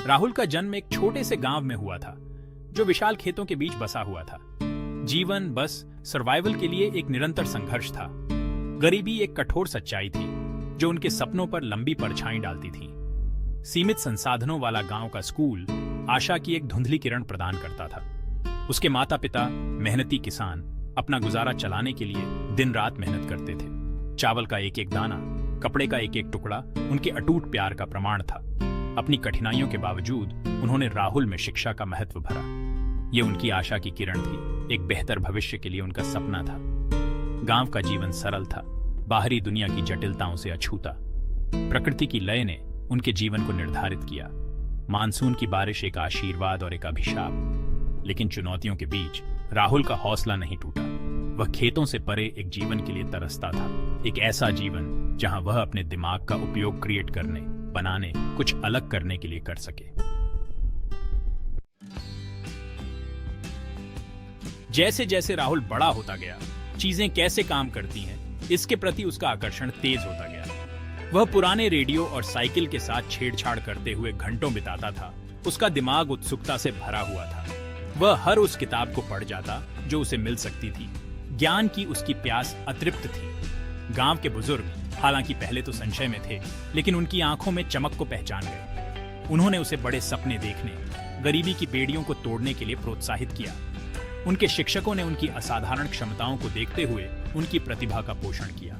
राहुल का जन्म एक छोटे से गांव में हुआ था, जो विशाल खेतों के बीच बसा हुआ था। जीवन बस सर्वाइवल के लिए एक निरंतर संघर्ष था। गरीबी एक कठोर सच्चाई थी, जो उनके सपनों पर लंबी परछाई डालती थी। सीमित संसाधनों वाला गांव का स्कूल आशा की एक धुंधली किरण प्रदान करता था। उसके माता पिता मेहनती किसान अपना गुजारा चलाने के लिए दिन रात मेहनत करते थे। चावल का एक एक दाना, कपड़े का एक एक टुकड़ा उनके अटूट प्यार का प्रमाण था। अपनी कठिनाइयों के बावजूद उन्होंने राहुल में शिक्षा का महत्व भरा। ये उनकी आशा की किरण थी, एक बेहतर भविष्य के लिए उनका सपना था। गांव का जीवन सरल था, बाहरी दुनिया की जटिलताओं से अछूता। प्रकृति की लय ने उनके जीवन को निर्धारित किया। मानसून की बारिश एक आशीर्वाद और एक अभिशाप। लेकिन चुनौतियों के बीच राहुल का हौसला नहीं टूटा। वह खेतों से परे एक जीवन के लिए तरसता था, एक ऐसा जीवन जहां वह अपने दिमाग का उपयोग क्रिएट करने, बनाने, कुछ अलग करने के लिए कर सके। जैसे जैसे राहुल बड़ा होता गया, चीजें कैसे काम करती हैं, इसके प्रति उसका आकर्षण तेज होता गया। वह पुराने रेडियो और साइकिल के साथ छेड़छाड़ करते हुए घंटों बिताता था। उसका दिमाग उत्सुकता से भरा हुआ था। वह हर उस किताब को पढ़ जाता जो उसे मिल सकती थी। ज्ञान की उसकी प्यास अतृप्त थी। गांव के बुजुर्ग हालांकि पहले तो संशय में थे, लेकिन उनकी आंखों में चमक को पहचान गए। उन्होंने उसे बड़े सपने देखने, गरीबी की बेड़ियों को तोड़ने के लिए प्रोत्साहित किया। उनके शिक्षकों ने उनकी असाधारण क्षमताओं को देखते हुए उनकी प्रतिभा का पोषण किया,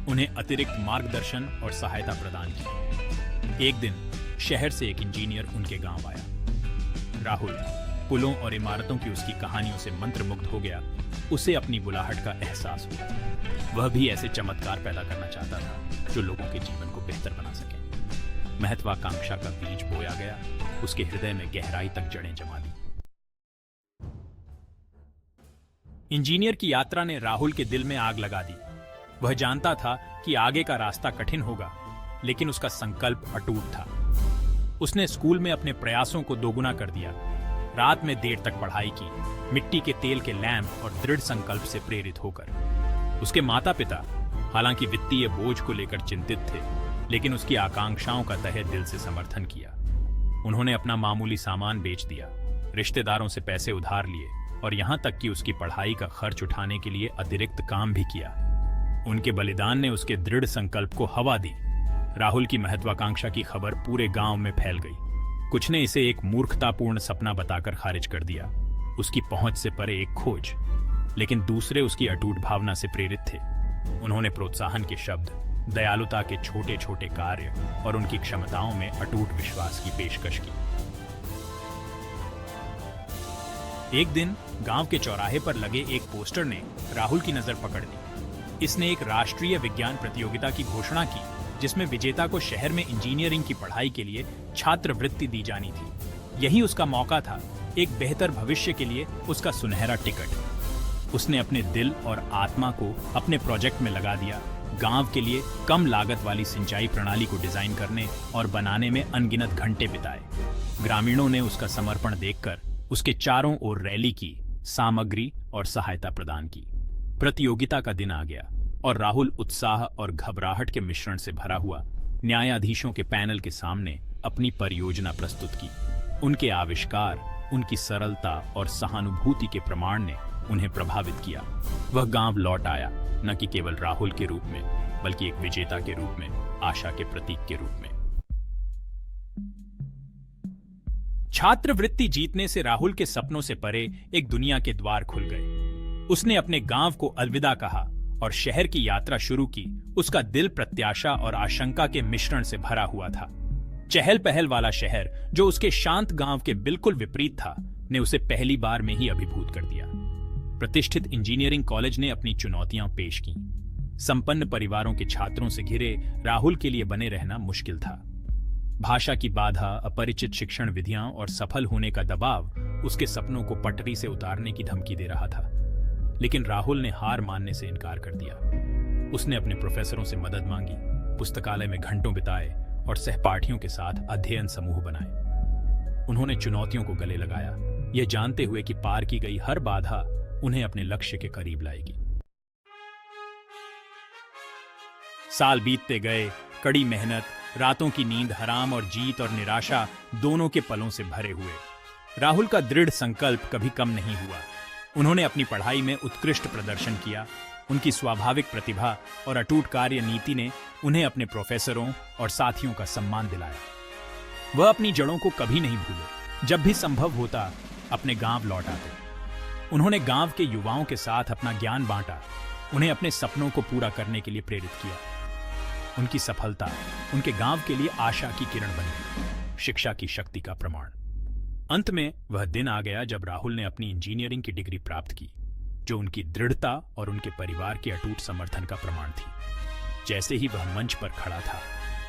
उन्हें अतिरिक्त मार्गदर्शन और सहायता प्रदान की। एक दिन शहर से एक इंजीनियर उनके गांव आया। राहुल पुलों और इमारतों की उसकी कहानियों से मंत्रमुग्ध हो गया। उसे अपनी बुलाहट का एहसास हुआ। वह भी ऐसे चमत्कार पैदा करना चाहता था जो लोगों के जीवन को बेहतर बना सके। महत्वाकांक्षा का बीज बोया गया, उसके हृदय में गहराई तक जड़ें जमा दी। इंजीनियर की यात्रा ने राहुल के दिल में आग लगा दी। वह जानता था कि आगे का रास्ता कठिन होगा, लेकिन उसका संकल्प अटूट था। उसने स्कूल में अपने प्रयासों को दोगुना कर दिया। रात में देर तक पढ़ाई की, मिट्टी के तेल के लैंप और दृढ़ संकल्प से प्रेरित होकर। उसके माता पिता हालांकि वित्तीय बोझ को लेकर चिंतित थे, लेकिन उसकी आकांक्षाओं का तहे दिल से समर्थन किया। उन्होंने अपना मामूली सामान बेच दिया, रिश्तेदारों से पैसे उधार लिए और यहां तक कि उसकी पढ़ाई का खर्च उठाने के लिए अतिरिक्त काम भी किया। उनके बलिदान ने उसके दृढ़ संकल्प को हवा दी। राहुल की महत्वाकांक्षा की खबर पूरे गांव में फैल गई। कुछ ने इसे एक मूर्खतापूर्ण सपना बताकर खारिज कर दिया, उसकी पहुंच से परे एक खोज। लेकिन दूसरे उसकी अटूट भावना से प्रेरित थे। उन्होंने प्रोत्साहन के शब्द, दयालुता के छोटे छोटे कार्य और उनकी क्षमताओं में अटूट विश्वास की पेशकश की। एक दिन गांव के चौराहे पर लगे एक पोस्टर ने राहुल की नजर पकड़ ली। इसने एक राष्ट्रीय विज्ञान प्रतियोगिता की घोषणा की, जिसमें विजेता को शहर में इंजीनियरिंग की पढ़ाई के लिए छात्रवृत्ति दी जानी थी। यही उसका मौका था, एक बेहतर भविष्य के लिए उसका सुनहरा टिकट। उसने अपने दिल और आत्मा को अपने प्रोजेक्ट में लगा दिया। गांव के लिए कम लागत वाली सिंचाई प्रणाली को डिजाइन करने और बनाने में अनगिनत घंटे बिताए। ग्रामीणों ने उसका समर्पण देखकर उसके चारों ओर रैली की, सामग्री और सहायता प्रदान की। प्रतियोगिता का दिन आ गया और राहुल उत्साह और घबराहट के मिश्रण से भरा हुआ न्यायाधीशों के पैनल के सामने अपनी परियोजना प्रस्तुत की। उनके आविष्कार, उनकी सरलता और सहानुभूति के प्रमाण ने उन्हें प्रभावित किया। वह गांव लौट आया, न कि केवल राहुल के रूप में, बल्कि एक विजेता के रूप में, आशा के प्रतीक के रूप में। छात्रवृत्ति जीतने से राहुल के सपनों से परे एक दुनिया के द्वार खुल गए। उसने अपने गांव को अलविदा कहा और शहर की यात्रा शुरू की। उसका दिल प्रत्याशा और आशंका के मिश्रण से भरा हुआ था। चहल पहल वाला शहर, जो उसके शांत गांव के बिल्कुल विपरीत था, ने उसे पहली बार में ही अभिभूत कर दिया। प्रतिष्ठित इंजीनियरिंग कॉलेज ने अपनी चुनौतियां पेश की। संपन्न परिवारों के छात्रों से घिरे राहुल के लिए बने रहना मुश्किल था। भाषा की बाधा, अपरिचित शिक्षण विधियां और सफल होने का दबाव उसके सपनों को पटरी से उतारने की धमकी दे रहा था। लेकिन राहुल ने हार मानने से इनकार कर दिया। उसने अपने प्रोफेसरों से मदद मांगी, पुस्तकालय में घंटों बिताए और सहपाठियों के साथ अध्ययन समूह बनाए। उन्होंने चुनौतियों को गले लगाया, यह जानते हुए कि पार की गई हर बाधा उन्हें अपने लक्ष्य के करीब लाएगी। साल बीतते गए, कड़ी मेहनत, रातों की नींद हराम और जीत और निराशा दोनों के पलों से भरे हुए। राहुल का दृढ़ संकल्प कभी कम नहीं हुआ। उन्होंने अपनी पढ़ाई में उत्कृष्ट प्रदर्शन किया। उनकी स्वाभाविक प्रतिभा और अटूट कार्य नीति ने उन्हें अपने प्रोफेसरों और साथियों का सम्मान दिलाया। वह अपनी जड़ों को कभी नहीं भूले। जब भी संभव होता अपने गांव लौट आते। उन्होंने गांव के युवाओं के साथ अपना ज्ञान बांटा, उन्हें अपने सपनों को पूरा करने के लिए प्रेरित किया। उनकी सफलता उनके गांव के लिए आशा की किरण बन गई, शिक्षा की शक्ति का प्रमाण। अंत में वह दिन आ गया जब राहुल ने अपनी इंजीनियरिंग की डिग्री प्राप्त की, जो उनकी दृढ़ता और उनके परिवार के अटूट समर्थन का प्रमाण थी। जैसे ही वह मंच पर खड़ा था,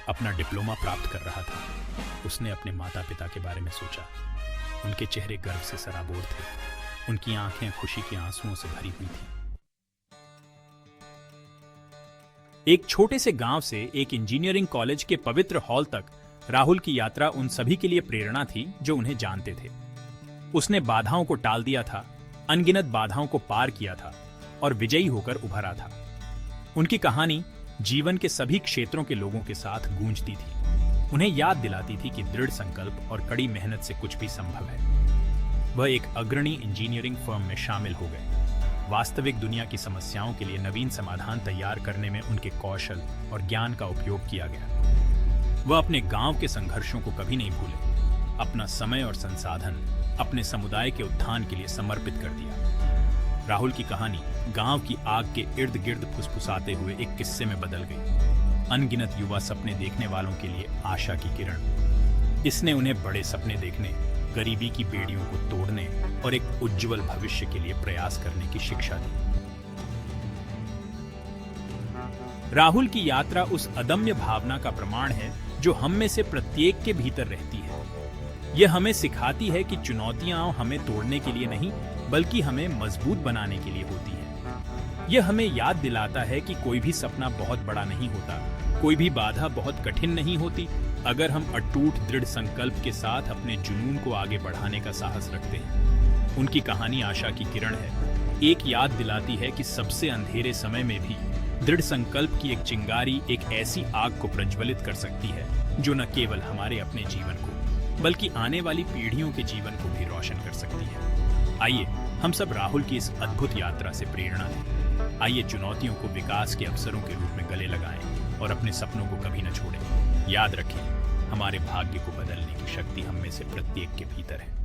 अपना डिप्लोमा प्राप्त कर रहा था, उसने अपने माता पिता के बारे में सोचा। उनके चेहरे गर्व से सराबोर थे, उनकी आंखें खुशी के आंसुओं से भरी हुई थी। एक छोटे से गांव से एक इंजीनियरिंग कॉलेज के पवित्र हॉल तक राहुल की यात्रा उन सभी के लिए प्रेरणा थी जो उन्हें जानते थे। उसने बाधाओं को टाल दिया था, अनगिनत बाधाओं को पार किया था और विजयी होकर उभरा था। उनकी कहानी जीवन के सभी क्षेत्रों के लोगों के साथ गूंजती थी, उन्हें याद दिलाती थी कि दृढ़ संकल्प और कड़ी मेहनत से कुछ भी संभव है। वह एक अग्रणी इंजीनियरिंग फर्म में शामिल हो गए। वास्तविक दुनिया की समस्याओं के लिए नवीन समाधान तैयार करने में उनके कौशल और ज्ञान का उपयोग किया गया। वह अपने गांव के संघर्षों को कभी नहीं भूले, अपना समय और संसाधन अपने समुदाय के उत्थान के लिए समर्पित कर दिया। राहुल की कहानी गांव की आग के इर्द गिर्द फुसफुसाते हुए एक किस्से में बदल गई। अनगिनत युवा सपने देखने वालों के लिए आशा की किरण। इसने उन्हें बड़े सपने देखने, गरीबी की बेड़ियों को तोड़ने और एक उज्जवल भविष्य के लिए प्रयास करने की शिक्षा दी। राहुल की यात्रा उस अदम्य भावना का प्रमाण है जो हम में से प्रत्येक के भीतर रहती है। यह हमें सिखाती है कि चुनौतियां हमें तोड़ने के लिए नहीं, बल्कि हमें मजबूत बनाने के लिए होती है। यह हमें याद दिलाता है कि कोई भी सपना बहुत बड़ा नहीं होता, कोई भी बाधा बहुत कठिन नहीं होती, अगर हम अटूट दृढ़ संकल्प के साथ अपने जुनून को आगे बढ़ाने का साहस रखते हैं। उनकी कहानी आशा की किरण है, एक याद दिलाती है कि सबसे अंधेरे समय में भी दृढ़ संकल्प की एक चिंगारी एक ऐसी आग को प्रज्वलित कर सकती है जो न केवल हमारे अपने जीवन को, बल्कि आने वाली पीढ़ियों के जीवन को भी रोशन कर सकती है। आइए हम सब राहुल की इस अद्भुत यात्रा से प्रेरणा लें। आइए चुनौतियों को विकास के अवसरों के रूप में गले लगाएं और अपने सपनों को कभी न छोड़ें। याद रखें, हमारे भाग्य को बदलने की शक्ति हम में से प्रत्येक के भीतर है।